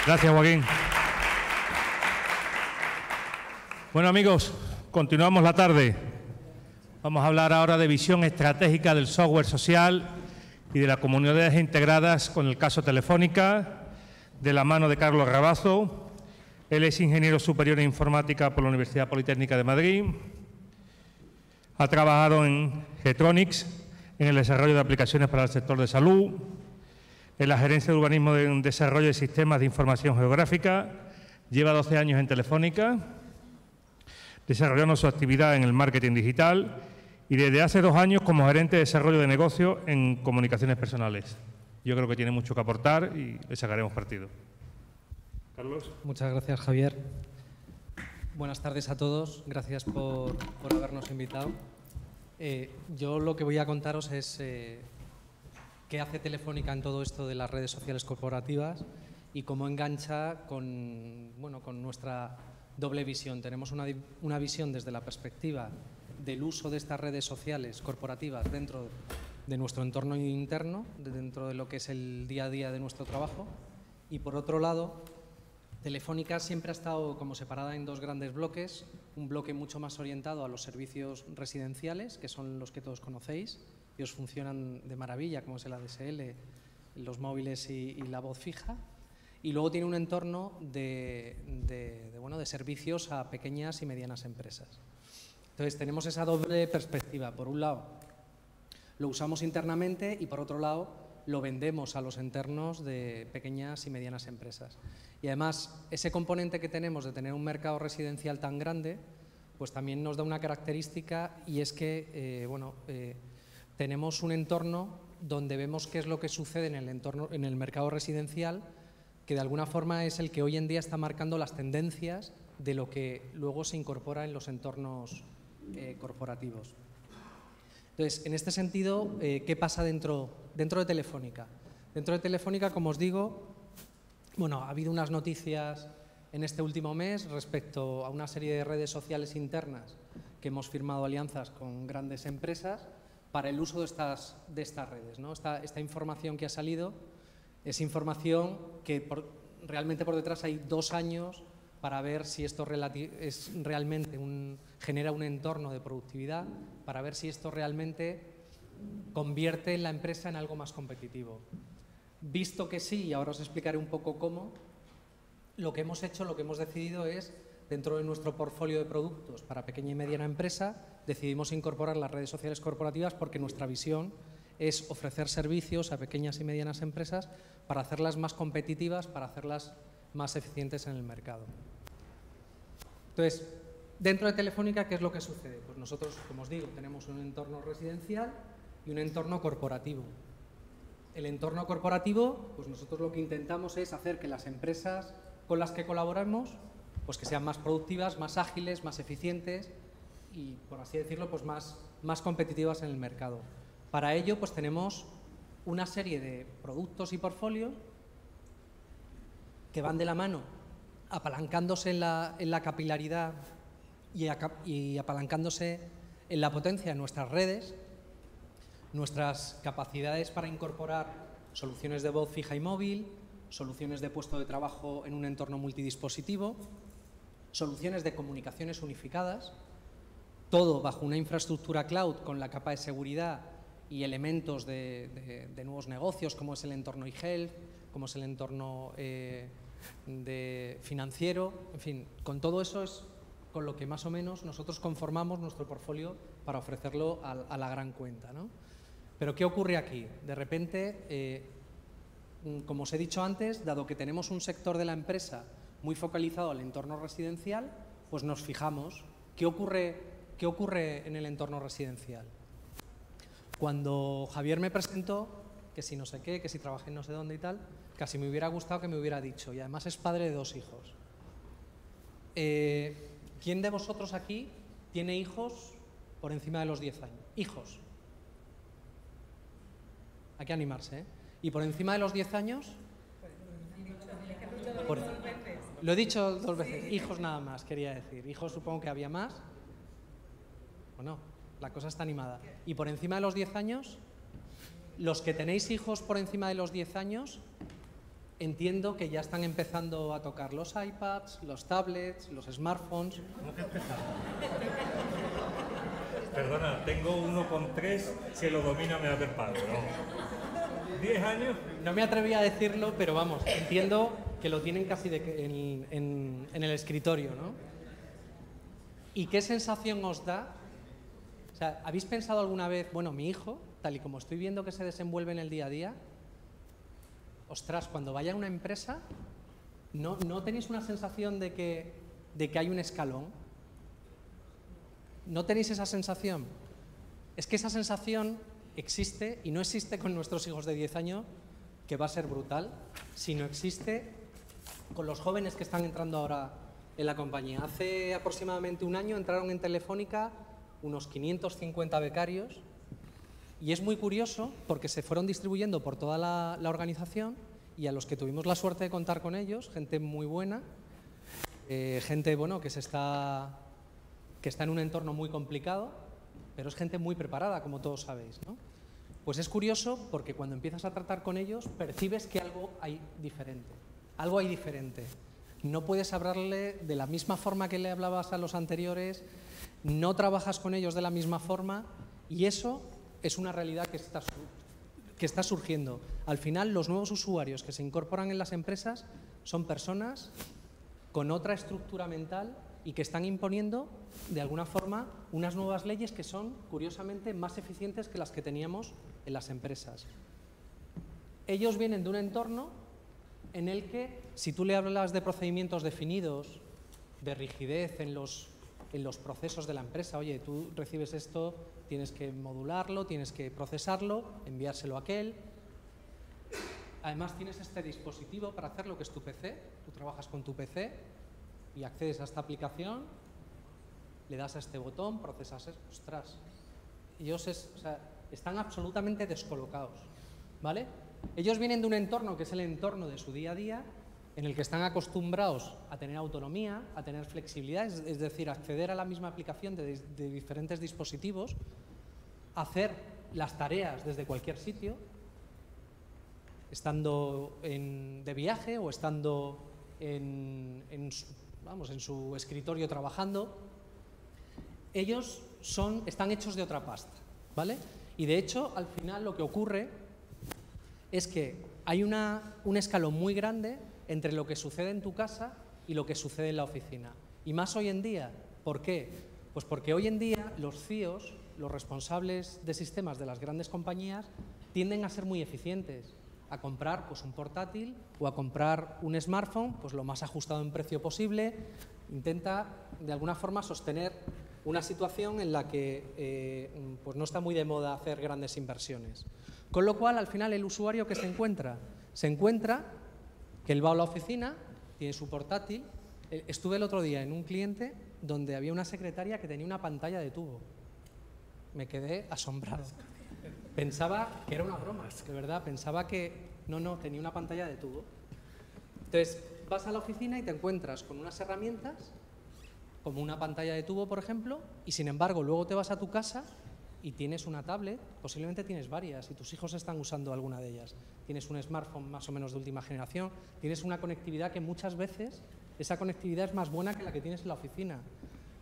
Gracias, Joaquín. Bueno, amigos, continuamos la tarde. Vamos a hablar ahora de visión estratégica del software social y de las comunidades integradas con el caso Telefónica, de la mano de Carlos Rabazo. Él es ingeniero superior en informática por la Universidad Politécnica de Madrid. Ha trabajado en Getronics, en el desarrollo de aplicaciones para el sector de salud, en la gerencia de urbanismo de un desarrollo de sistemas de información geográfica. Lleva 12 años en Telefónica, desarrollando su actividad en el marketing digital y desde hace 2 años como gerente de desarrollo de negocio en comunicaciones personales. Yo creo que tiene mucho que aportar y le sacaremos partido. Carlos. Muchas gracias, Javier. Buenas tardes a todos. Gracias por habernos invitado. Yo lo que voy a contaros es qué hace Telefónica en todo esto de las redes sociales corporativas y cómo engancha con nuestra doble visión. Tenemos una visión desde la perspectiva del uso de estas redes sociales corporativas dentro de nuestro entorno interno, dentro de lo que es el día a día de nuestro trabajo. Y por otro lado, Telefónica siempre ha estado como separada en 2 grandes bloques. Un bloque mucho más orientado a los servicios residenciales, que son los que todos conocéis, y os funcionan de maravilla, como es el ADSL, los móviles y la voz fija. Y luego tiene un entorno de servicios a pequeñas y medianas empresas. Entonces tenemos esa doble perspectiva. Por un lado, lo usamos internamente y por otro lado, lo vendemos a los internos de pequeñas y medianas empresas. Y además, ese componente que tenemos de tener un mercado residencial tan grande, pues también nos da una característica, y es que tenemos un entorno donde vemos qué es lo que sucede en el mercado residencial, que de alguna forma es el que hoy en día está marcando las tendencias de lo que luego se incorpora en los entornos corporativos. Entonces, en este sentido, ¿qué pasa dentro de Telefónica? Dentro de Telefónica, como os digo, ha habido unas noticias en este último mes respecto a una serie de redes sociales internas que hemos firmado alianzas con grandes empresas para el uso de estas redes, ¿no? Esta información que ha salido es información que realmente por detrás hay 2 años para ver si esto es realmente genera un entorno de productividad, para ver si esto realmente convierte la empresa en algo más competitivo. Visto que sí, y ahora os explicaré un poco cómo, lo que hemos decidido es, dentro de nuestro portfolio de productos para pequeña y mediana empresa, decidimos incorporar las redes sociales corporativas porque nuestra visión es ofrecer servicios a pequeñas y medianas empresas para hacerlas más competitivas, para hacerlas más eficientes en el mercado. Entonces, dentro de Telefónica, ¿qué es lo que sucede? Pues nosotros, como os digo, tenemos un entorno residencial y un entorno corporativo. El entorno corporativo, pues nosotros lo que intentamos es hacer que las empresas con las que colaboramos, pues que sean más productivas, más ágiles, más eficientes y, por así decirlo, pues más competitivas en el mercado. Para ello, pues tenemos una serie de productos y portfolios que van de la mano, apalancándose en la capilaridad y apalancándose en la potencia de nuestras redes, nuestras capacidades para incorporar soluciones de voz fija y móvil, soluciones de puesto de trabajo en un entorno multidispositivo, soluciones de comunicaciones unificadas, todo bajo una infraestructura cloud con la capa de seguridad y elementos de nuevos negocios, como es el entorno eHealth, como es el entorno financiero. En fin, con todo eso es con lo que más o menos nosotros conformamos nuestro portfolio para ofrecerlo a la gran cuenta, ¿no? Pero ¿qué ocurre aquí? De repente, como os he dicho antes, dado que tenemos un sector de la empresa muy focalizado al entorno residencial, pues nos fijamos. ¿Qué ocurre en el entorno residencial? Cuando Javier me presentó, que si no sé qué, que si trabajé en no sé dónde y tal, casi me hubiera gustado que me hubiera dicho, y además es padre de 2 hijos. ¿Quién de vosotros aquí tiene hijos por encima de los 10 años? Hijos. Hay que animarse, ¿eh? ¿Y por encima de los 10 años? Lo he dicho 2 veces. Hijos nada más, quería decir. Hijos supongo que había más. ¿O no? La cosa está animada. ¿Y por encima de los 10 años? Los que tenéis hijos por encima de los 10 años, entiendo que ya están empezando a tocar los iPads, los tablets, los smartphones. ¿Cómo que empezando? Perdona, tengo 1,3 que lo domina mi padre, ¿no? 10 años. No me atreví a decirlo, pero vamos, entiendo que lo tienen casi en el escritorio, ¿no? ¿Y qué sensación os da? O sea, ¿habéis pensado alguna vez, bueno, mi hijo, tal y como estoy viendo que se desenvuelve en el día a día, ostras, cuando vaya a una empresa, ¿no tenéis una sensación de que hay un escalón? ¿No tenéis esa sensación? Es que esa sensación existe y no existe con nuestros hijos de 10 años, que va a ser brutal, sino existe con los jóvenes que están entrando ahora en la compañía. Hace aproximadamente un año entraron en Telefónica unos 550 becarios y es muy curioso porque se fueron distribuyendo por toda la organización y a los que tuvimos la suerte de contar con ellos, gente muy buena, gente bueno, que está en un entorno muy complicado, pero es gente muy preparada, como todos sabéis, ¿no? Pues es curioso porque cuando empiezas a tratar con ellos percibes que algo hay diferente. Algo hay diferente. No puedes hablarle de la misma forma que le hablabas a los anteriores, no trabajas con ellos de la misma forma y eso es una realidad que está surgiendo. Al final, los nuevos usuarios que se incorporan en las empresas son personas con otra estructura mental y que están imponiendo, de alguna forma, unas nuevas leyes que son, curiosamente, más eficientes que las que teníamos en las empresas. Ellos vienen de un entorno en el que, si tú le hablas de procedimientos definidos, de rigidez en los procesos de la empresa, oye, tú recibes esto, tienes que modularlo, tienes que procesarlo, enviárselo a aquel. Además, tienes este dispositivo para hacerlo, que es tu PC. Tú trabajas con tu PC y accedes a esta aplicación, le das a este botón, procesas eso. Ostras, ellos están absolutamente descolocados, ¿vale? Ellos vienen de un entorno que es el entorno de su día a día, en el que están acostumbrados a tener autonomía, a tener flexibilidad, es decir, acceder a la misma aplicación de diferentes dispositivos, hacer las tareas desde cualquier sitio, estando de viaje o estando en su escritorio trabajando. Ellos están hechos de otra pasta, ¿vale? Y de hecho, al final lo que ocurre es que hay un escalón muy grande entre lo que sucede en tu casa y lo que sucede en la oficina. Y más hoy en día. ¿Por qué? Pues porque hoy en día los CIOs, los responsables de sistemas de las grandes compañías, tienden a ser muy eficientes, a comprar pues, un portátil o a comprar un smartphone pues, lo más ajustado en precio posible. Intenta, de alguna forma, sostener una situación en la que pues no está muy de moda hacer grandes inversiones. Con lo cual, al final, el usuario que se encuentra que él va a la oficina, tiene su portátil. Estuve el otro día en un cliente donde había una secretaria que tenía una pantalla de tubo. Me quedé asombrado. Pensaba que era una broma, de verdad. Pensaba que no, tenía una pantalla de tubo. Entonces, vas a la oficina y te encuentras con unas herramientas, como una pantalla de tubo, por ejemplo, y sin embargo, luego te vas a tu casa y tienes una tablet, posiblemente tienes varias, y tus hijos están usando alguna de ellas. Tienes un smartphone más o menos de última generación, tienes una conectividad que muchas veces, esa conectividad es más buena que la que tienes en la oficina.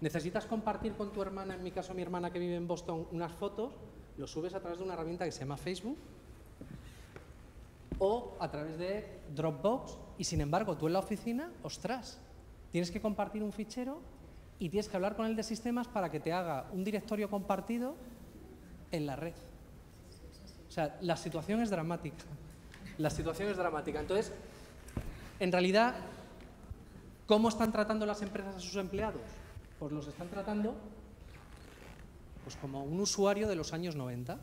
Necesitas compartir con tu hermana, en mi caso mi hermana que vive en Boston, unas fotos, lo subes a través de una herramienta que se llama Facebook o a través de Dropbox y sin embargo tú en la oficina, ostras, tienes que compartir un fichero y tienes que hablar con el de sistemas para que te haga un directorio compartido en la red. O sea, la situación es dramática. La situación es dramática. Entonces, en realidad, ¿cómo están tratando las empresas a sus empleados? Pues los están tratando pues como un usuario de los años 90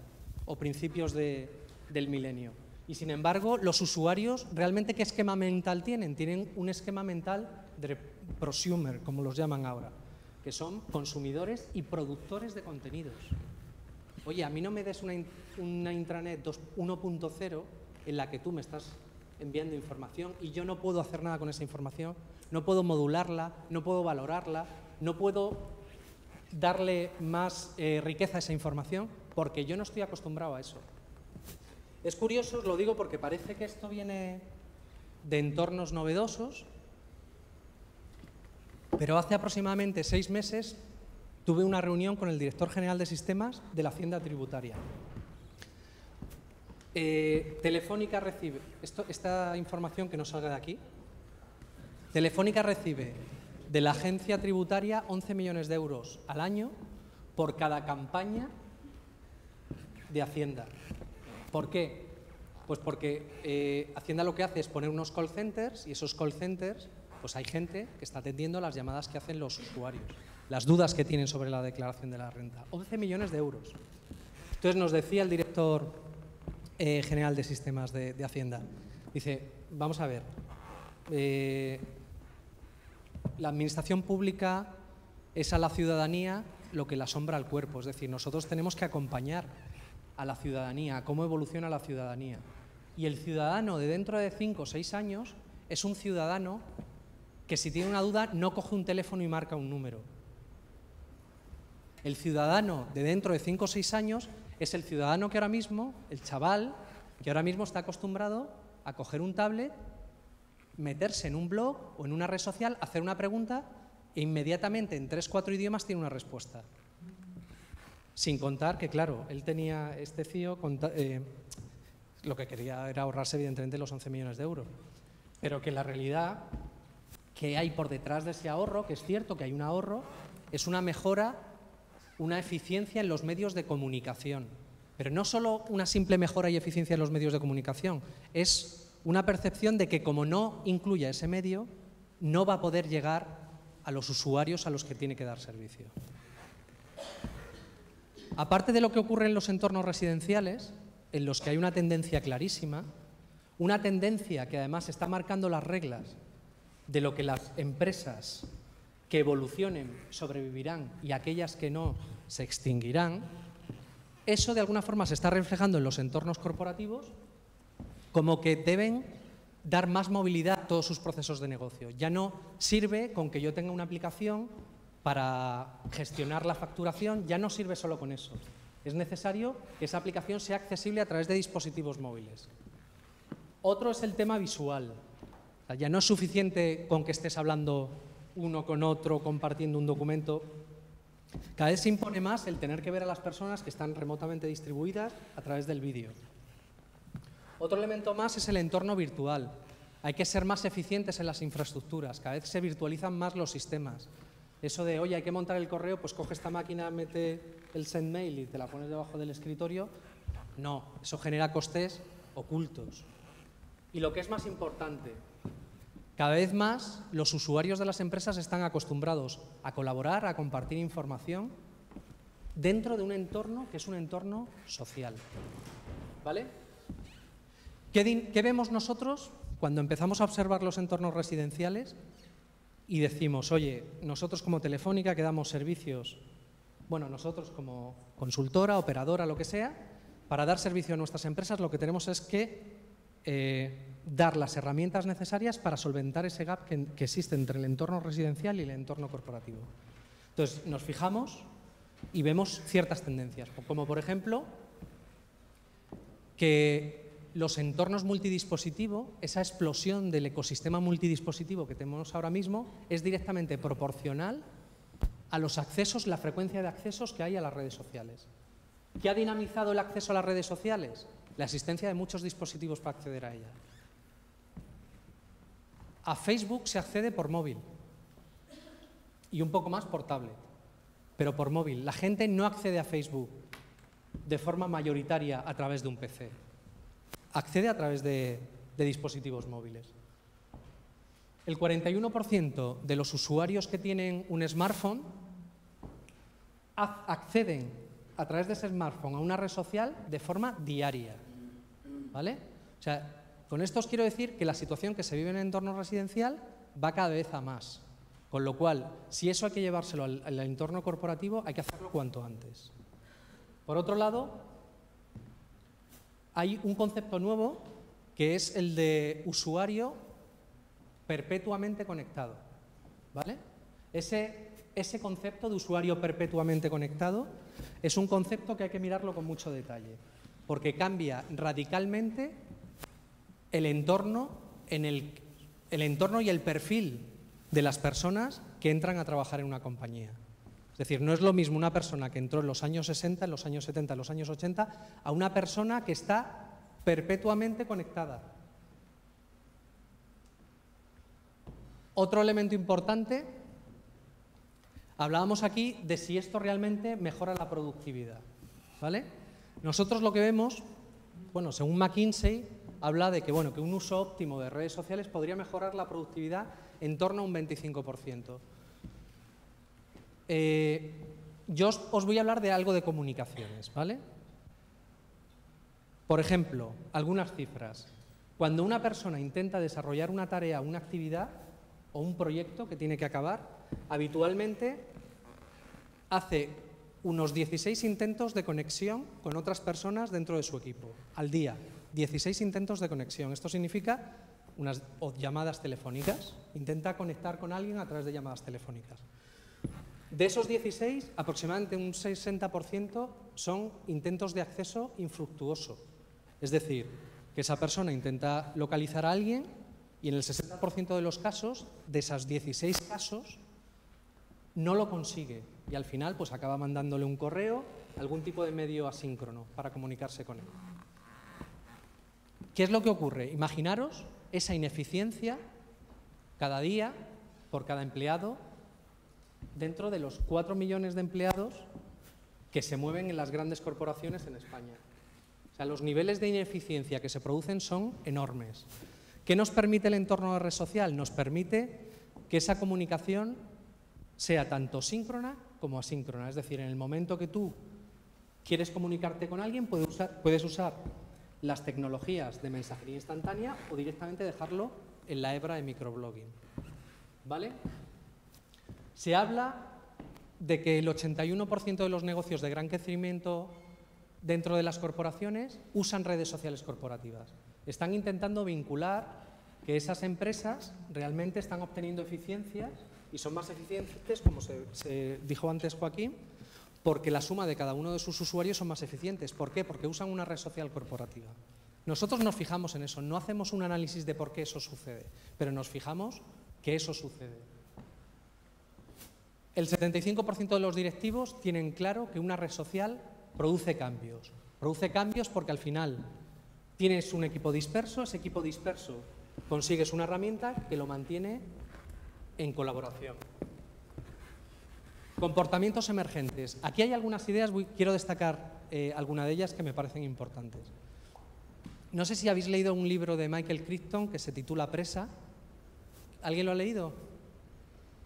o principios del milenio. Y sin embargo, los usuarios, ¿realmente qué esquema mental tienen? Tienen un esquema mental de prosumer, como los llaman ahora, que son consumidores y productores de contenidos. Oye, a mí no me des una intranet 1.0 en la que tú me estás enviando información y yo no puedo hacer nada con esa información, no puedo modularla, no puedo valorarla, no puedo darle más riqueza a esa información porque yo no estoy acostumbrado a eso. Es curioso, os lo digo porque parece que esto viene de entornos novedosos, pero hace aproximadamente 6 meses tuve una reunión con el director general de sistemas de la Hacienda Tributaria. Telefónica recibe, esta información que no salga de aquí, Telefónica recibe de la agencia tributaria 11 millones de euros al año por cada campaña de Hacienda. ¿Por qué? Pues porque Hacienda lo que hace es poner unos call centers y esos call centers, pues hay gente que está atendiendo las llamadas que hacen los usuarios, las dudas que tienen sobre la declaración de la renta. 11 millones de euros. Entonces nos decía el director general de sistemas de Hacienda, dice, vamos a ver, la administración pública es a la ciudadanía lo que la sombra al cuerpo, es decir, nosotros tenemos que acompañar a la ciudadanía, a cómo evoluciona la ciudadanía. Y el ciudadano de dentro de 5 o 6 años es un ciudadano que si tiene una duda no coge un teléfono y marca un número. El ciudadano de dentro de 5 o 6 años es el ciudadano que ahora mismo, el chaval, que ahora mismo está acostumbrado a coger un tablet, meterse en un blog o en una red social, hacer una pregunta e inmediatamente en 3 o 4 idiomas tiene una respuesta. Sin contar que, claro, él tenía, este CIO, lo que quería era ahorrarse evidentemente los 11 millones de euros, pero que la realidad que hay por detrás de ese ahorro, que es cierto que hay un ahorro, es una mejora, una eficiencia en los medios de comunicación. Pero no solo una simple mejora y eficiencia en los medios de comunicación, es una percepción de que como no incluya ese medio, no va a poder llegar a los usuarios a los que tiene que dar servicio. Aparte de lo que ocurre en los entornos residenciales, en los que hay una tendencia clarísima, una tendencia que además está marcando las reglas de lo que las empresas que evolucionen sobrevivirán y aquellas que no se extinguirán, eso de alguna forma se está reflejando en los entornos corporativos como que deben dar más movilidad a todos sus procesos de negocio. Ya no sirve con que yo tenga una aplicación para gestionar la facturación, ya no sirve solo con eso. Es necesario que esa aplicación sea accesible a través de dispositivos móviles. Otro es el tema visual. O sea, ya no es suficiente con que estés hablando uno con otro, compartiendo un documento. Cada vez se impone más el tener que ver a las personas que están remotamente distribuidas a través del vídeo. Otro elemento más es el entorno virtual. Hay que ser más eficientes en las infraestructuras. Cada vez se virtualizan más los sistemas. Eso de, oye, hay que montar el correo, pues coge esta máquina, mete el sendmail y te la pones debajo del escritorio. No, eso genera costes ocultos. Y lo que es más importante, cada vez más los usuarios de las empresas están acostumbrados a colaborar, a compartir información dentro de un entorno que es un entorno social. ¿Vale? ¿Qué vemos nosotros cuando empezamos a observar los entornos residenciales y decimos, oye, nosotros como Telefónica que damos servicios, bueno, nosotros como consultora, operadora, lo que sea, para dar servicio a nuestras empresas lo que tenemos es que dar las herramientas necesarias para solventar ese gap que existe entre el entorno residencial y el entorno corporativo. Entonces, nos fijamos y vemos ciertas tendencias, como por ejemplo que los entornos multidispositivo, esa explosión del ecosistema multidispositivo que tenemos ahora mismo es directamente proporcional a los accesos, la frecuencia de accesos que hay a las redes sociales. ¿Qué ha dinamizado el acceso a las redes sociales? La existencia de muchos dispositivos para acceder a ellas. A Facebook se accede por móvil y un poco más por tablet, pero por móvil. La gente no accede a Facebook de forma mayoritaria a través de un PC. Accede a través de dispositivos móviles. El 41% de los usuarios que tienen un smartphone acceden a través de ese smartphone a una red social de forma diaria. ¿Vale? O sea, con esto os quiero decir que la situación que se vive en el entorno residencial va cada vez a más. Con lo cual, si eso hay que llevárselo al entorno corporativo, hay que hacerlo cuanto antes. Por otro lado, hay un concepto nuevo que es el de usuario perpetuamente conectado. ¿Vale? Ese concepto de usuario perpetuamente conectado es un concepto que hay que mirarlo con mucho detalle, porque cambia radicalmente el entorno en el entorno y el perfil de las personas que entran a trabajar en una compañía. Es decir, no es lo mismo una persona que entró en los años 60, en los años 70, en los años 80, a una persona que está perpetuamente conectada. Otro elemento importante, hablábamos aquí de si esto realmente mejora la productividad, ¿vale? Nosotros lo que vemos, bueno, según McKinsey, habla de que, bueno, que un uso óptimo de redes sociales podría mejorar la productividad en torno a un 25%. Yo os voy a hablar de algo de comunicaciones, ¿vale? Por ejemplo, algunas cifras. Cuando una persona intenta desarrollar una tarea, una actividad o un proyecto que tiene que acabar, habitualmente hace unos 16 intentos de conexión con otras personas dentro de su equipo, al día. 16 intentos de conexión. Esto significa unas llamadas telefónicas. Intenta conectar con alguien a través de llamadas telefónicas. De esos 16, aproximadamente un 60% son intentos de acceso infructuoso. Es decir, que esa persona intenta localizar a alguien y en el 60% de los casos, de esos 16 casos, no lo consigue. Y al final pues acaba mandándole un correo, algún tipo de medio asíncrono para comunicarse con él. ¿Qué es lo que ocurre? Imaginaros esa ineficiencia cada día por cada empleado dentro de los 4 millones de empleados que se mueven en las grandes corporaciones en España. O sea, los niveles de ineficiencia que se producen son enormes. ¿Qué nos permite el entorno de la red social? Nos permite que esa comunicación sea tanto síncrona como asíncrona. Es decir, en el momento que tú quieres comunicarte con alguien, puedes usar las tecnologías de mensajería instantánea o directamente dejarlo en la hebra de microblogging. ¿Vale? Se habla de que el 81% de los negocios de gran crecimiento dentro de las corporaciones usan redes sociales corporativas. Están intentando vincular que esas empresas realmente están obteniendo eficiencias y son más eficientes, como se dijo antes Joaquín, porque la suma de cada uno de sus usuarios son más eficientes. ¿Por qué? Porque usan una red social corporativa. Nosotros nos fijamos en eso, no hacemos un análisis de por qué eso sucede, pero nos fijamos que eso sucede. El 75% de los directivos tienen claro que una red social produce cambios. Produce cambios porque al final tienes un equipo disperso, ese equipo disperso consigues una herramienta que lo mantiene en colaboración. Comportamientos emergentes. Aquí hay algunas ideas, quiero destacar algunas de ellas que me parecen importantes. No sé si habéis leído un libro de Michael Crichton que se titula Presa. ¿Alguien lo ha leído?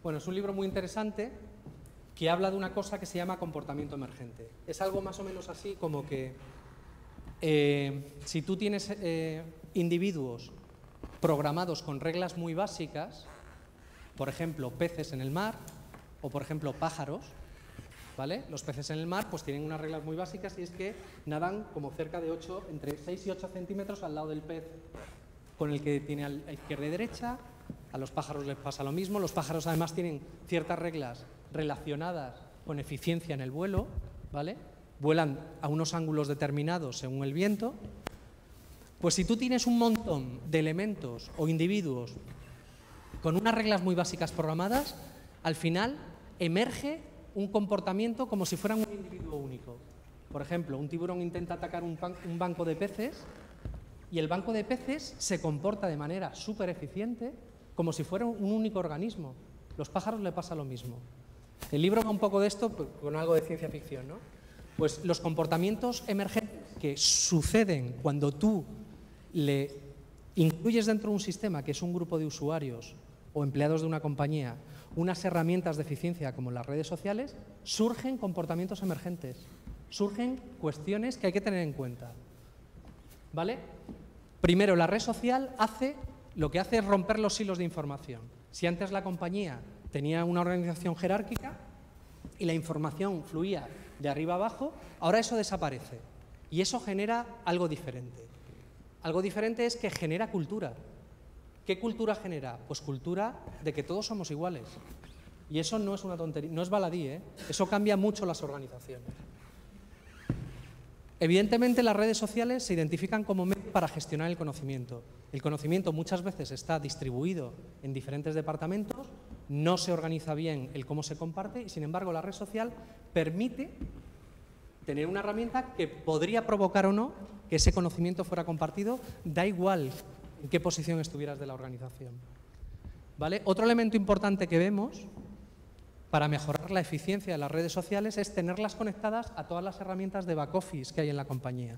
Bueno, es un libro muy interesante que habla de una cosa que se llama comportamiento emergente. Es algo más o menos así como que si tú tienes individuos programados con reglas muy básicas, por ejemplo, peces en el mar o, por ejemplo, pájaros, ¿vale? Los peces en el mar pues tienen unas reglas muy básicas y es que nadan como cerca de entre 6 y 8 centímetros al lado del pez con el que tiene a izquierda y derecha. A los pájaros les pasa lo mismo. Los pájaros además tienen ciertas reglas relacionadas con eficiencia en el vuelo, ¿vale? Vuelan a unos ángulos determinados según el viento. Pues si tú tienes un montón de elementos o individuos con unas reglas muy básicas programadas, al final emerge un comportamiento como si fueran un individuo único. Por ejemplo, un tiburón intenta atacar un banco de peces y el banco de peces se comporta de manera súper eficiente como si fuera un único organismo. Los pájaros le pasa lo mismo. El libro va un poco de esto pues, con algo de ciencia ficción, ¿no? Pues los comportamientos emergentes que suceden cuando tú le incluyes dentro de un sistema que es un grupo de usuarios o empleados de una compañía unas herramientas de eficiencia como las redes sociales, surgen comportamientos emergentes, surgen cuestiones que hay que tener en cuenta. ¿Vale? Primero, la red social lo que hace es romper los hilos de información. Si antes la compañía tenía una organización jerárquica y la información fluía de arriba abajo, ahora eso desaparece y eso genera algo diferente. Algo diferente es que genera cultura. ¿Qué cultura genera? Pues cultura de que todos somos iguales. Y eso no es una tontería, no es baladí, ¿eh? Eso cambia mucho las organizaciones. Evidentemente las redes sociales se identifican como medio para gestionar el conocimiento. El conocimiento muchas veces está distribuido en diferentes departamentos, no se organiza bien el cómo se comparte y, sin embargo, la red social permite tener una herramienta que podría provocar o no que ese conocimiento fuera compartido, da igual en qué posición estuvieras de la organización. ¿Vale? Otro elemento importante que vemos para mejorar la eficiencia de las redes sociales es tenerlas conectadas a todas las herramientas de back office que hay en la compañía.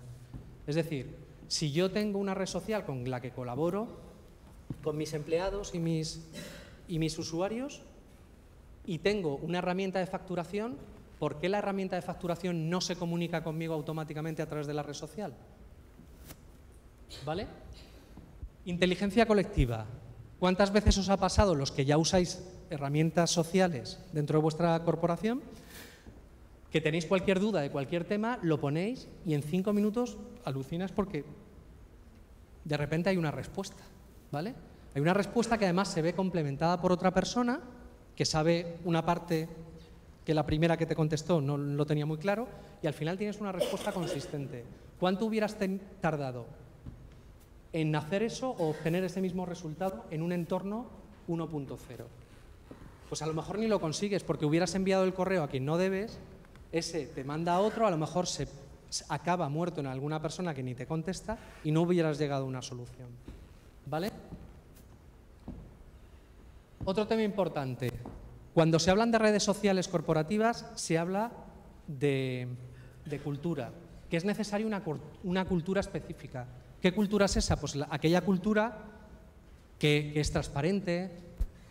Es decir, si yo tengo una red social con la que colaboro con mis empleados y mis usuarios y tengo una herramienta de facturación, ¿por qué la herramienta de facturación no se comunica conmigo automáticamente a través de la red social? ¿Vale? Inteligencia colectiva. ¿Cuántas veces os ha pasado, los que ya usáis herramientas sociales dentro de vuestra corporación, que tenéis cualquier duda de cualquier tema, lo ponéis y en 5 minutos alucinas porque de repente hay una respuesta, ¿vale? Hay una respuesta que además se ve complementada por otra persona que sabe una parte que la primera que te contestó no lo tenía muy claro y al final tienes una respuesta consistente. ¿Cuánto hubieras tardado en hacer eso o obtener ese mismo resultado en un entorno 1.0? Pues a lo mejor ni lo consigues porque hubieras enviado el correo a quien no debes, ese te manda a otro, a lo mejor se acaba muerto en alguna persona que ni te contesta y no hubieras llegado a una solución. ¿Vale? Otro tema importante. Cuando se hablan de redes sociales corporativas, se habla de cultura, que es necesaria una cultura específica. ¿Qué cultura es esa? Pues aquella cultura que es transparente,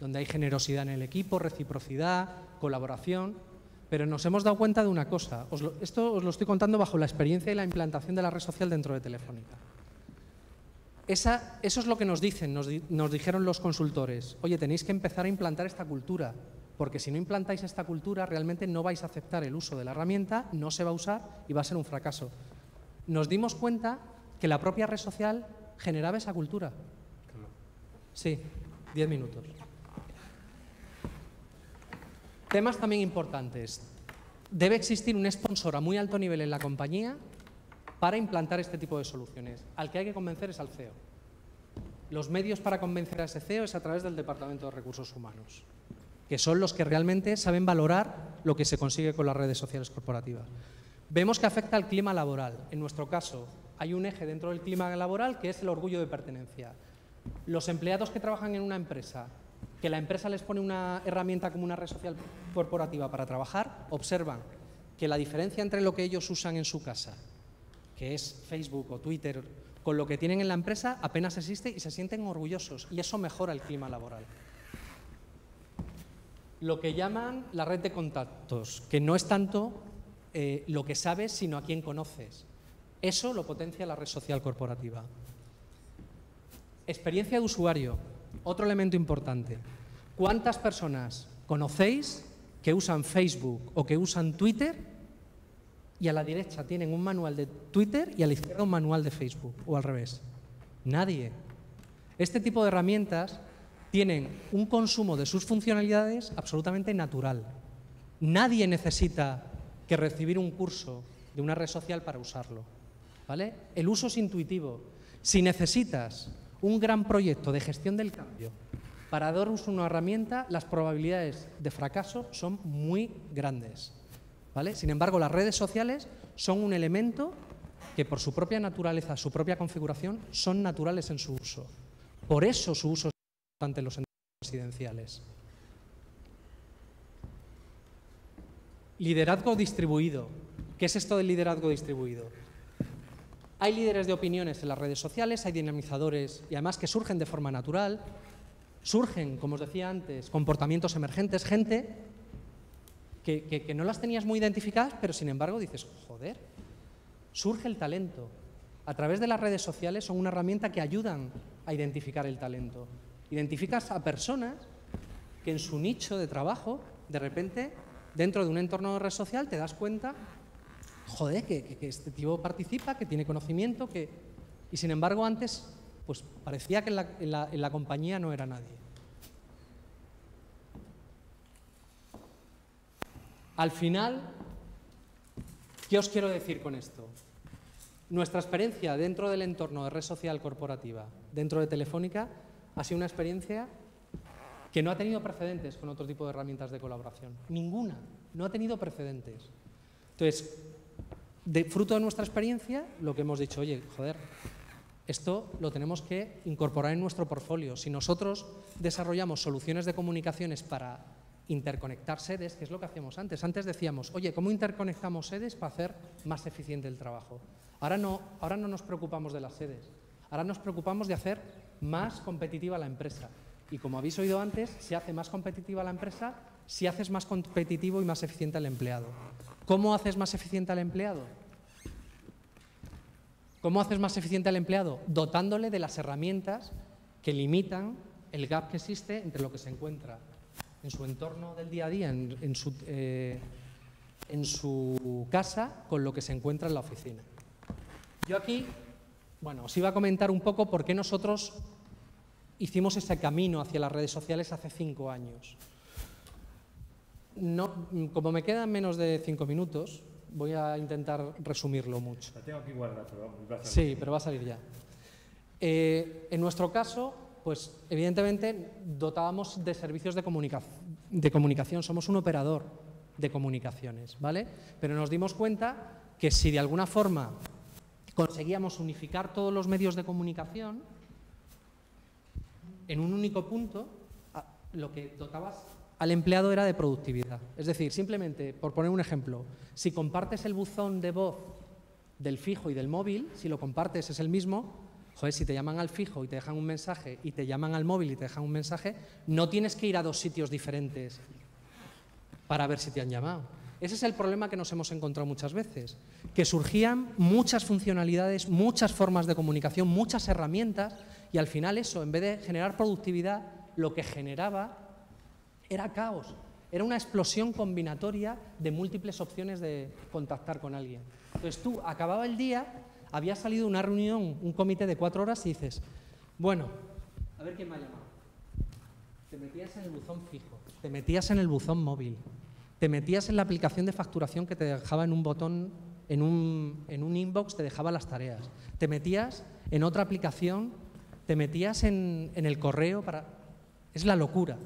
donde hay generosidad en el equipo, reciprocidad, colaboración, pero nos hemos dado cuenta de una cosa. Esto os lo estoy contando bajo la experiencia y la implantación de la red social dentro de Telefónica. Eso es lo que nos dicen, nos dijeron los consultores. Oye, tenéis que empezar a implantar esta cultura, porque si no implantáis esta cultura, realmente no vais a aceptar el uso de la herramienta, no se va a usar y va a ser un fracaso. Nos dimos cuenta que la propia red social generaba esa cultura. Sí, 10 minutos. Temas también importantes. Debe existir un sponsor a muy alto nivel en la compañía para implantar este tipo de soluciones. Al que hay que convencer es al CEO. Los medios para convencer a ese CEO es a través del Departamento de Recursos Humanos, que son los que realmente saben valorar lo que se consigue con las redes sociales corporativas. Vemos que afecta al clima laboral. En nuestro caso, hay un eje dentro del clima laboral que es el orgullo de pertenencia. Los empleados que trabajan en una empresa, que la empresa les pone una herramienta como una red social corporativa para trabajar, observan que la diferencia entre lo que ellos usan en su casa, que es Facebook o Twitter, con lo que tienen en la empresa, apenas existe y se sienten orgullosos y eso mejora el clima laboral. Lo que llaman la red de contactos, que no es tanto lo que sabes, sino a quién conoces. Eso lo potencia la red social corporativa. Experiencia de usuario, otro elemento importante. ¿Cuántas personas conocéis que usan Facebook o que usan Twitter y a la derecha tienen un manual de Twitter y a la izquierda un manual de Facebook, o al revés? Nadie. Este tipo de herramientas tienen un consumo de sus funcionalidades absolutamente natural. Nadie necesita que recibir un curso de una red social para usarlo, ¿vale? El uso es intuitivo. Si necesitas un gran proyecto de gestión del cambio para dar uso a una herramienta, las probabilidades de fracaso son muy grandes, ¿vale? Sin embargo, las redes sociales son un elemento que por su propia naturaleza, su propia configuración, son naturales en su uso. Por eso su uso es importante en los entornos residenciales. Liderazgo distribuido. ¿Qué es esto del liderazgo distribuido? Hay líderes de opiniones en las redes sociales, hay dinamizadores y además que surgen de forma natural. Surgen, como os decía antes, comportamientos emergentes, gente que no las tenías muy identificadas, pero sin embargo dices, joder, surge el talento. A través de las redes sociales son una herramienta que ayudan a identificar el talento. Identificas a personas que en su nicho de trabajo, de repente, dentro de un entorno de red social, te das cuenta, joder, que este tío participa, que tiene conocimiento, y sin embargo antes pues parecía que en la compañía no era nadie. Al final, ¿qué os quiero decir con esto? Nuestra experiencia dentro del entorno de red social corporativa, dentro de Telefónica, ha sido una experiencia que no ha tenido precedentes con otro tipo de herramientas de colaboración. Ninguna. No ha tenido precedentes. Entonces, fruto de nuestra experiencia, lo que hemos dicho, oye, joder, esto lo tenemos que incorporar en nuestro portfolio. Si nosotros desarrollamos soluciones de comunicaciones para interconectar sedes, que es lo que hacíamos antes. Antes decíamos, oye, ¿cómo interconectamos sedes para hacer más eficiente el trabajo? Ahora no nos preocupamos de las sedes. Ahora nos preocupamos de hacer más competitiva la empresa. Y como habéis oído antes, se hace más competitiva la empresa si haces más competitivo y más eficiente al empleado. ¿Cómo haces más eficiente al empleado? ¿Cómo haces más eficiente al empleado? Dotándole de las herramientas que limitan el gap que existe entre lo que se encuentra en su entorno del día a día, en su casa, con lo que se encuentra en la oficina. Yo aquí, bueno, os iba a comentar un poco por qué nosotros hicimos ese camino hacia las redes sociales hace 5 años. Como me quedan menos de 5 minutos, voy a intentar resumirlo mucho. La tengo aquí guardada, pero va a salir. Sí, pero va a salir ya. En nuestro caso, pues evidentemente dotábamos de servicios de comunicación. Somos un operador de comunicaciones, ¿vale? Pero nos dimos cuenta que si de alguna forma conseguíamos unificar todos los medios de comunicación en un único punto, lo que dotabas al empleado era de productividad. Es decir, simplemente, por poner un ejemplo, si compartes el buzón de voz del fijo y del móvil, si lo compartes es el mismo, joder, si te llaman al fijo y te dejan un mensaje y te llaman al móvil y te dejan un mensaje, no tienes que ir a 2 sitios diferentes para ver si te han llamado. Ese es el problema que nos hemos encontrado muchas veces, que surgían muchas funcionalidades, muchas formas de comunicación, muchas herramientas, y al final eso, en vez de generar productividad, lo que generaba era caos. Era una explosión combinatoria de múltiples opciones de contactar con alguien. Entonces tú, acababa el día, había salido una reunión, un comité de 4 horas y dices, bueno, a ver quién me ha llamado. Te metías en el buzón fijo, te metías en el buzón móvil, te metías en la aplicación de facturación que te dejaba en un botón, en un inbox te dejaba las tareas, te metías en otra aplicación, te metías en el correo para... Es la locura.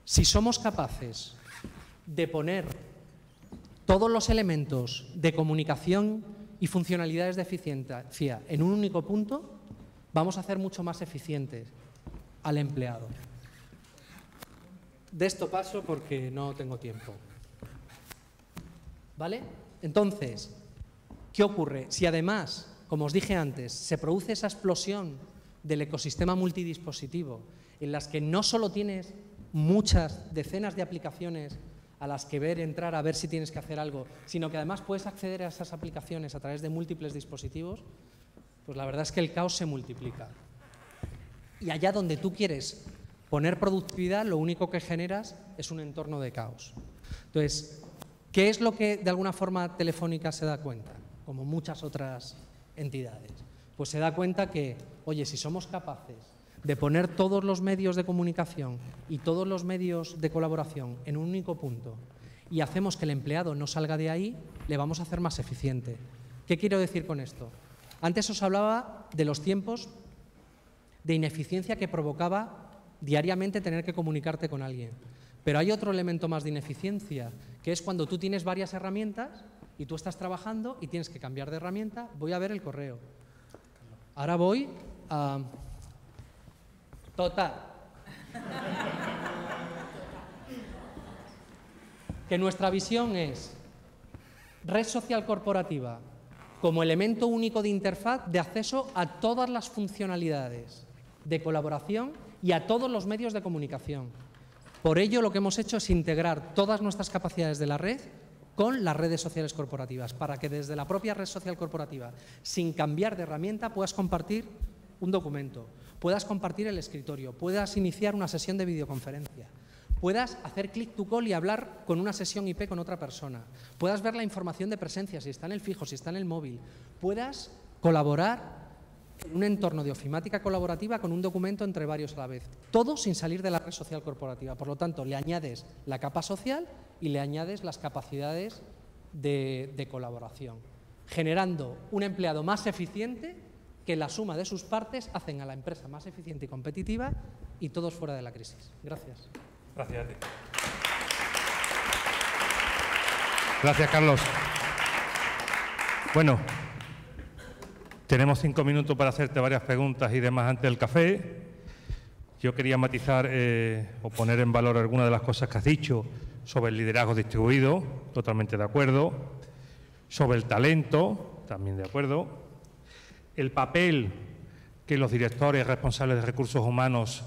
Si somos capaces de poner todos los elementos de comunicación y funcionalidades de eficiencia en un único punto, vamos a hacer mucho más eficientes al empleado. De esto paso porque no tengo tiempo. ¿Vale? Entonces, ¿qué ocurre? Si además, como os dije antes, se produce esa explosión del ecosistema multidispositivo en las que no solo tienes muchas decenas de aplicaciones a las que entrar a ver si tienes que hacer algo, sino que además puedes acceder a esas aplicaciones a través de múltiples dispositivos, pues la verdad es que el caos se multiplica. Y allá donde tú quieres poner productividad, lo único que generas es un entorno de caos. Entonces, ¿qué es lo que de alguna forma Telefónica se da cuenta? Como muchas otras entidades. Pues se da cuenta que, oye, si somos capaces de poner todos los medios de comunicación y todos los medios de colaboración en un único punto y hacemos que el empleado no salga de ahí, le vamos a hacer más eficiente. ¿Qué quiero decir con esto? Antes os hablaba de los tiempos de ineficiencia que provocaba diariamente tener que comunicarte con alguien. Pero hay otro elemento más de ineficiencia, que es cuando tú tienes varias herramientas y tú estás trabajando y tienes que cambiar de herramienta. Voy a ver el correo. Ahora voy a... Total. Que nuestra visión es red social corporativa como elemento único de interfaz de acceso a todas las funcionalidades de colaboración y a todos los medios de comunicación. Por ello, lo que hemos hecho es integrar todas nuestras capacidades de la red con las redes sociales corporativas, para que desde la propia red social corporativa, sin cambiar de herramienta, puedas compartir un documento, puedas compartir el escritorio, puedas iniciar una sesión de videoconferencia, puedas hacer click to call y hablar con una sesión IP con otra persona, puedas ver la información de presencia, si está en el fijo, si está en el móvil, puedas colaborar en un entorno de ofimática colaborativa con un documento entre varios a la vez. Todo sin salir de la red social corporativa. Por lo tanto, le añades la capa social y le añades las capacidades de colaboración. generando un empleado más eficiente que la suma de sus partes hacen a la empresa más eficiente y competitiva y todos fuera de la crisis. Gracias. Gracias a ti. Gracias, Carlos. Bueno, tenemos 5 minutos para hacerte varias preguntas y demás antes del café. Yo quería matizar o poner en valor algunas de las cosas que has dicho sobre el liderazgo distribuido, totalmente de acuerdo, sobre el talento, también de acuerdo, el papel que los directores responsables de recursos humanos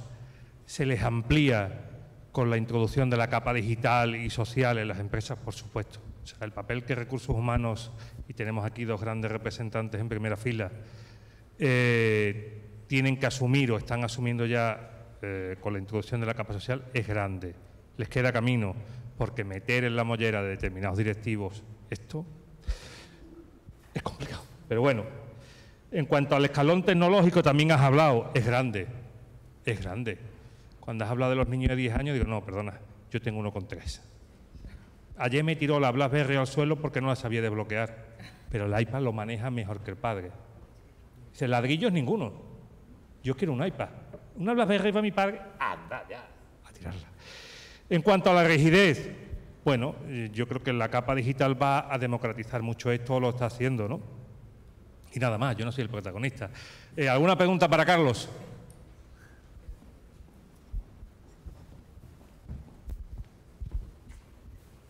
se les amplía con la introducción de la capa digital y social en las empresas, por supuesto. O sea, el papel que recursos humanos, y tenemos aquí 2 grandes representantes en primera fila, tienen que asumir o están asumiendo ya con la introducción de la capa social es grande. Les queda camino, porque meter en la mollera de determinados directivos esto es complicado. Pero bueno, en cuanto al escalón tecnológico también has hablado, es grande, es grande. Cuando has hablado de los niños de 10 años, digo, no, perdona, yo tengo uno con 3. Ayer me tiró la BlackBerry al suelo porque no la sabía desbloquear, pero el iPad lo maneja mejor que el padre. Dice, ladrillos ninguno, yo quiero un iPad. Una BlackBerry para mi padre, anda ya, a tirarla. En cuanto a la rigidez, bueno, yo creo que la capa digital va a democratizar mucho esto, lo está haciendo, ¿no? Y nada más, yo no soy el protagonista. ¿Alguna pregunta para Carlos?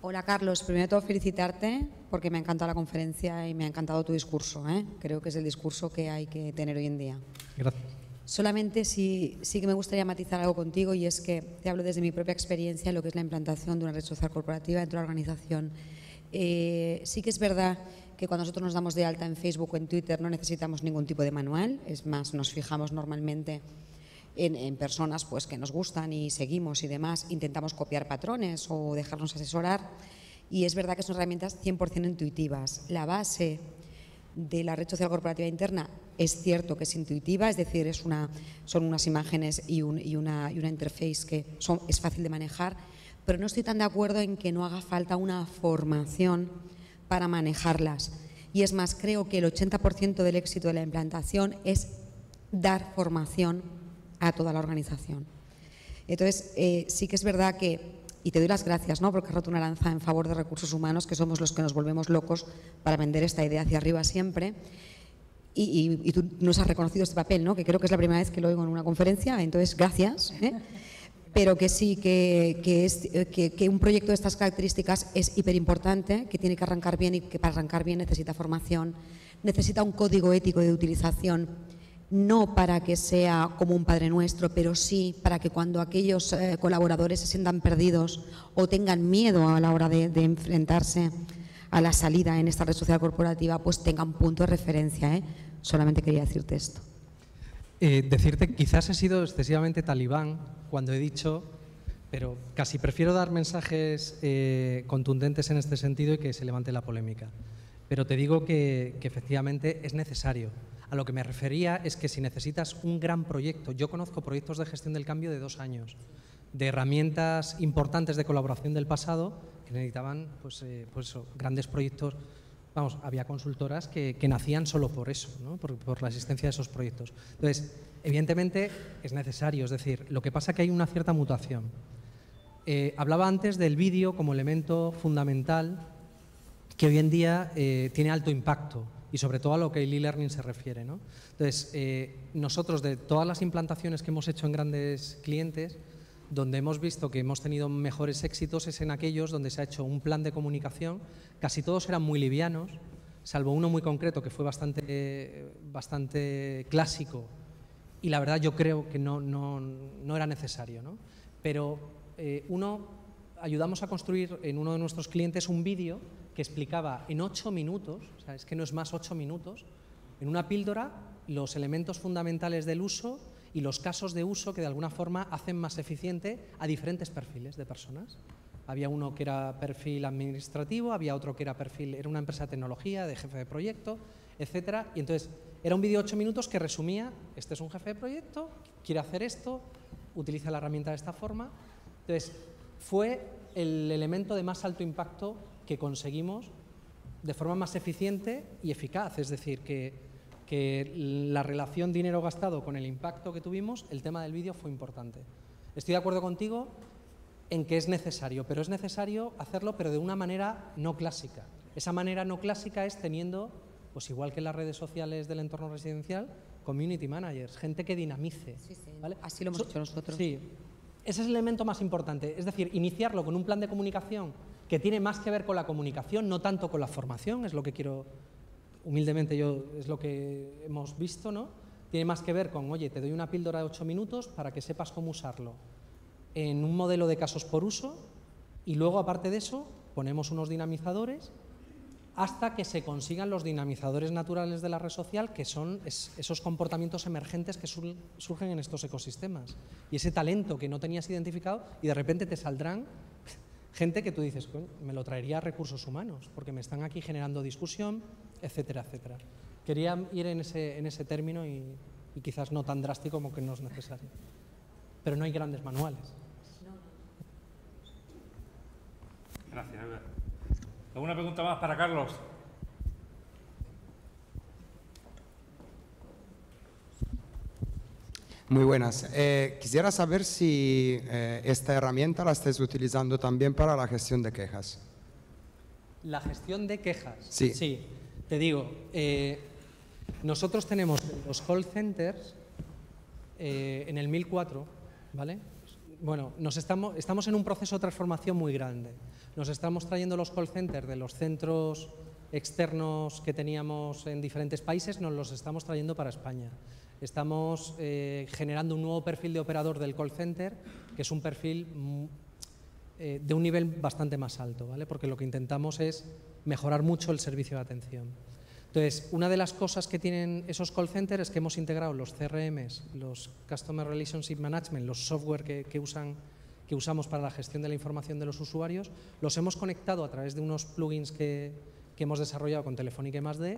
Hola, Carlos. Primero de todo, felicitarte porque me ha encantado la conferencia y me ha encantado tu discurso. Creo que es el discurso que hay que tener hoy en día. Gracias. Solamente sí que me gustaría matizar algo contigo, y es que te hablo desde mi propia experiencia en lo que es la implantación de una red social corporativa dentro de la organización. Sí que es verdad que cuando nosotros nos damos de alta en Facebook o en Twitter no necesitamos ningún tipo de manual. Es más, nos fijamos normalmente en personas pues, que nos gustan y seguimos y demás. Intentamos copiar patrones o dejarnos asesorar. Y es verdad que son herramientas 100% intuitivas. La base de la red social corporativa interna es cierto que es intuitiva, es decir, son unas imágenes y una interface que es fácil de manejar, pero no estoy tan de acuerdo en que no haga falta una formación para manejarlas. Y es más, creo que el 80% del éxito de la implantación es dar formación a toda la organización. Entonces, sí que es verdad que, y te doy las gracias, ¿no?, porque has roto una lanza en favor de recursos humanos, que somos los que nos volvemos locos para vender esta idea hacia arriba siempre. Y tú nos has reconocido este papel, ¿no?, que creo que es la primera vez que lo oigo en una conferencia, entonces gracias. Pero que sí, que un proyecto de estas características es hiperimportante, que tiene que arrancar bien y que para arrancar bien necesita formación, necesita un código ético de utilización, no para que sea como un Padre Nuestro, pero sí para que cuando aquellos colaboradores se sientan perdidos o tengan miedo a la hora de enfrentarse a la salida en esta red social corporativa, pues tengan punto de referencia. Solamente quería decirte esto. Decirte, quizás he sido excesivamente talibán cuando he dicho, pero casi prefiero dar mensajes contundentes en este sentido y que se levante la polémica. Pero te digo que efectivamente es necesario. A lo que me refería es que si necesitas un gran proyecto, yo conozco proyectos de gestión del cambio de 2 años, de herramientas importantes de colaboración del pasado que necesitaban pues grandes proyectos. Vamos, había consultoras que nacían solo por eso, ¿no?, por la existencia de esos proyectos. Entonces, evidentemente es necesario, es decir, lo que pasa es que hay una cierta mutación. Hablaba antes del vídeo como elemento fundamental que hoy en día tiene alto impacto y sobre todo a lo que el e-learning se refiere, ¿no? Entonces, nosotros de todas las implantaciones que hemos hecho en grandes clientes, donde hemos visto que hemos tenido mejores éxitos es en aquellos donde se ha hecho un plan de comunicación. Casi todos eran muy livianos, salvo uno muy concreto que fue bastante clásico y la verdad yo creo que no era necesario, ¿no? Pero ayudamos a construir en uno de nuestros clientes un vídeo que explicaba en 8 minutos, o sea, es que no es más 8 minutos, en una píldora los elementos fundamentales del uso y los casos de uso que de alguna forma hacen más eficiente a diferentes perfiles de personas. Había uno que era perfil administrativo, había otro que era una empresa de tecnología, de jefe de proyecto, etcétera. Y entonces era un vídeo de 8 minutos que resumía, este es un jefe de proyecto, quiere hacer esto, utiliza la herramienta de esta forma. Entonces fue el elemento de más alto impacto que conseguimos de forma más eficiente y eficaz. Es decir, que la relación dinero gastado con el impacto que tuvimos, el tema del vídeo fue importante. Estoy de acuerdo contigo en que es necesario, pero es necesario hacerlo pero de una manera no clásica. Esa manera no clásica es teniendo, pues igual que en las redes sociales del entorno residencial, community managers, gente que dinamice. Sí, sí, ¿vale? Así lo hemos hecho nosotros. Sí, ese es el elemento más importante, es decir, iniciarlo con un plan de comunicación que tiene más que ver con la comunicación, no tanto con la formación, es lo que quiero, humildemente es lo que hemos visto, ¿no? Tiene más que ver con, oye, te doy una píldora de 8 minutos para que sepas cómo usarlo en un modelo de casos por uso y luego, aparte de eso, ponemos unos dinamizadores hasta que se consigan los dinamizadores naturales de la red social, que son esos comportamientos emergentes que surgen en estos ecosistemas. Y ese talento que no tenías identificado y de repente te saldrán gente que tú dices, me lo traería a recursos humanos, porque me están aquí generando discusión, etcétera, etcétera. Quería ir en ese término y quizás no tan drástico como que no es necesario. Pero no hay grandes manuales. Gracias, Albert. ¿Alguna pregunta más para Carlos? Muy buenas. Quisiera saber si esta herramienta la estáis utilizando también para la gestión de quejas. ¿La gestión de quejas? Sí. Sí, te digo, nosotros tenemos los call centers en el 1004, ¿vale? Bueno, estamos en un proceso de transformación muy grande. Nos estamos trayendo los call centers de los centros externos que teníamos en diferentes países, nos los estamos trayendo para España. Estamos generando un nuevo perfil de operador del call center, que es un perfil de un nivel bastante más alto, ¿vale? Porque lo que intentamos es mejorar mucho el servicio de atención. Entonces, una de las cosas que tienen esos call centers es que hemos integrado los CRMs, los Customer Relationship Management, los software que usamos para la gestión de la información de los usuarios, los hemos conectado a través de unos plugins que hemos desarrollado con Telefónica y +D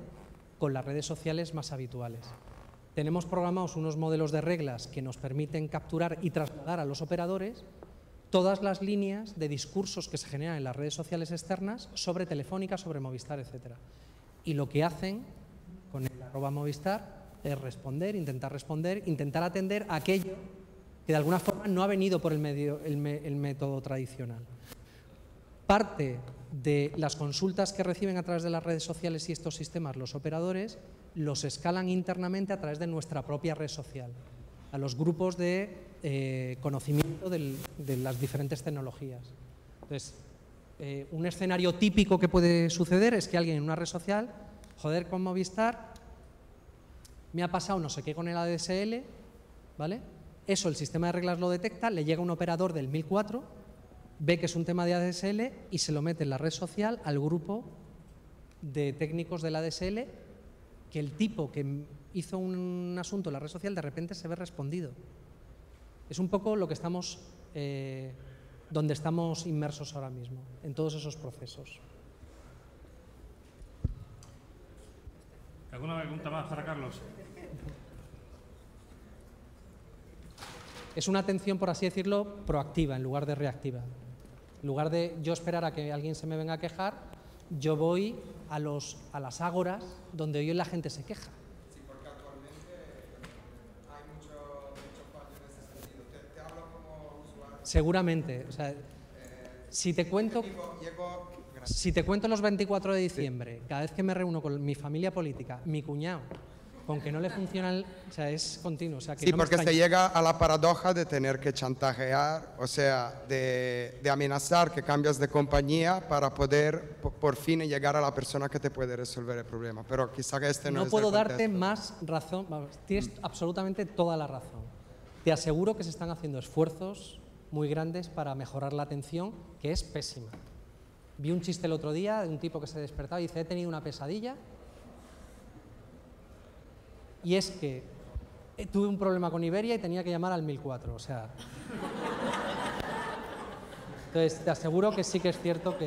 con las redes sociales más habituales. Tenemos programados unos modelos de reglas que nos permiten capturar y trasladar a los operadores todas las líneas de discursos que se generan en las redes sociales externas sobre Telefónica, sobre Movistar, etcétera. Y lo que hacen con el @Movistar es responder, intentar atender a aquello que de alguna forma no ha venido por el método tradicional. Parte de las consultas que reciben a través de las redes sociales y estos sistemas los operadores los escalan internamente a través de nuestra propia red social, a los grupos de conocimiento de las diferentes tecnologías. Entonces, un escenario típico que puede suceder es que alguien en una red social, joder, con Movistar, me ha pasado no sé qué con el ADSL, ¿vale? Eso el sistema de reglas lo detecta, le llega un operador del 1004, ve que es un tema de ADSL y se lo mete en la red social al grupo de técnicos del ADSL, que el tipo que hizo un asunto en la red social de repente se ve respondido. Es un poco lo que estamos, donde estamos inmersos ahora mismo, en todos esos procesos. ¿Alguna pregunta más para Carlos? Es una atención, por así decirlo, proactiva en lugar de reactiva. En lugar de yo esperar a que alguien se me venga a quejar, yo voy a las ágoras donde hoy la gente se queja. Sí, porque actualmente hay mucho fallo en ese sentido. Te hablo como usuario. Seguramente. O sea, si te cuento los 24 de diciembre, cada vez que me reúno con mi familia política, mi cuñado, con que no le funciona, o sea, es continuo. O sea, que Sí, no porque se llega a la paradoja de tener que chantajear, o sea, de amenazar que cambias de compañía para poder por fin llegar a la persona que te puede resolver el problema. Pero quizá que este no es el puedo darte contexto. más razón. Vamos, tienes absolutamente toda la razón. Te aseguro que se están haciendo esfuerzos muy grandes para mejorar la atención, que es pésima. Vi un chiste el otro día de un tipo que se despertaba y dice, he tenido una pesadilla. Y es que tuve un problema con Iberia y tenía que llamar al 1004, o sea... Entonces, te aseguro que sí que es cierto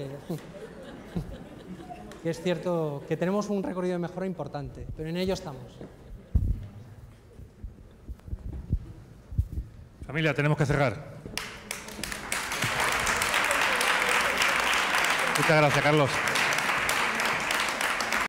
que tenemos un recorrido de mejora importante, pero en ello estamos. Familia, tenemos que cerrar. Muchas gracias, Carlos.